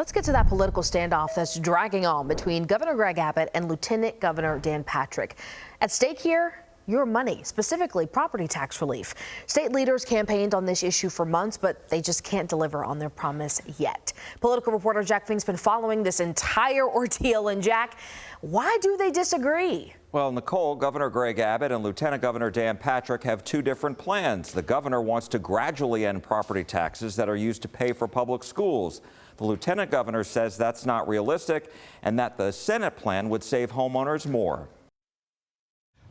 Let's get to that political standoff that's dragging on between Governor Greg Abbott and Lieutenant Governor Dan Patrick. At stake here, your money, specifically property tax relief. State leaders campaigned on this issue for months, but they just can't deliver on their promise yet. Political reporter Jack Fink's been following this entire ordeal. And Jack, why do they disagree? Well, Nicole, Governor Greg Abbott and Lieutenant Governor Dan Patrick have two different plans. The governor wants to gradually end property taxes that are used to pay for public schools. The lieutenant governor says that's not realistic and that the Senate plan would save homeowners more.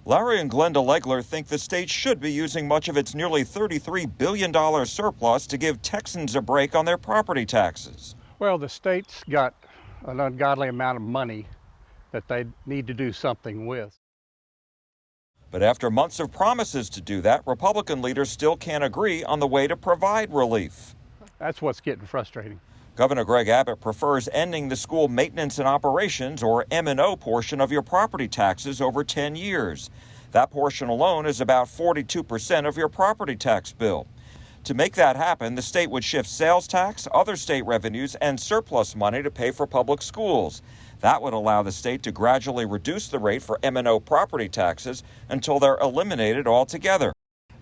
Larry and Glenda Legler think the state should be using much of its nearly $33 billion surplus to give Texans a break on their property taxes. Well, the state's got an ungodly amount of money that they need to do something with. But after months of promises to do that, Republican leaders still can't agree on the way to provide relief. That's what's getting frustrating. Governor Greg Abbott prefers ending the school maintenance and operations, or M&O, portion of your property taxes over 10 years. That portion alone is about 42% of your property tax bill. To make that happen, the state would shift sales tax, other state revenues, and surplus money to pay for public schools. That would allow the state to gradually reduce the rate for M&O property taxes until they're eliminated altogether.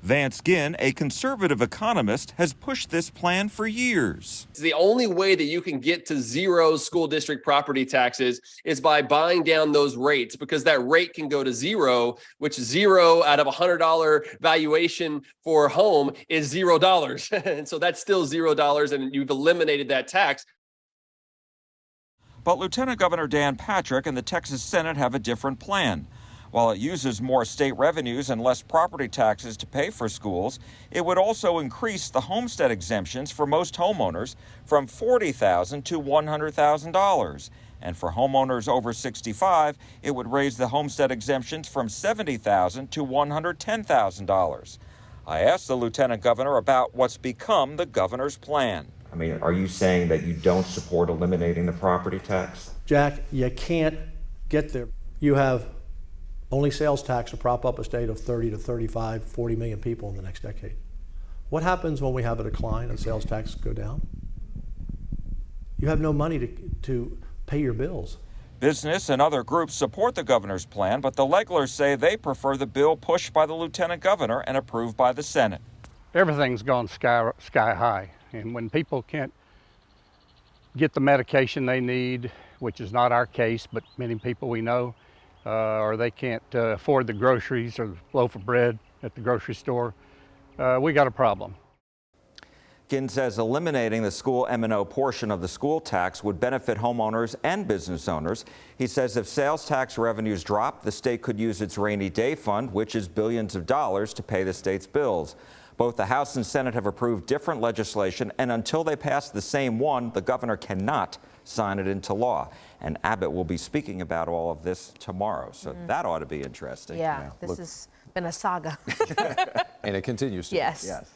Vance Ginn, a conservative economist, has pushed this plan for years. The only way that you can get to zero school district property taxes is by buying down those rates, because that rate can go to zero, which zero out of $100 valuation for a home is $0. And so that's still $0, and you've eliminated that tax. But Lieutenant Governor Dan Patrick and the Texas Senate have a different plan. While it uses more state revenues and less property taxes to pay for schools, it would also increase the homestead exemptions for most homeowners from $40,000 to $100,000. And for homeowners over 65, it would raise the homestead exemptions from $70,000 to $110,000. I asked the lieutenant governor about what's become the governor's plan. I mean, are you saying that you don't support eliminating the property tax? Jack, you can't get there. You have only sales tax to prop up a state of 30 to 35, 40 million people in the next decade. What happens when we have a decline and sales tax go down? You have no money to pay your bills. Business and other groups support the governor's plan, but the Leglers say they prefer the bill pushed by the lieutenant governor and approved by the Senate. Everything's gone sky high, and when people can't get the medication they need, which is not our case, but many people we know, or they can't afford the groceries or the loaf of bread at the grocery store, we got a problem. Ginn says eliminating the school M&O portion of the school tax would benefit homeowners and business owners. He says if sales tax revenues drop, the state could use its rainy day fund, which is billions of dollars, to pay the state's bills. Both the House and Senate have approved different legislation, and until they pass the same one, the governor cannot sign it into law. And Abbott will be speaking about all of this tomorrow, so that ought to be interesting. Yeah, this has been a saga. And it continues to be. Yes.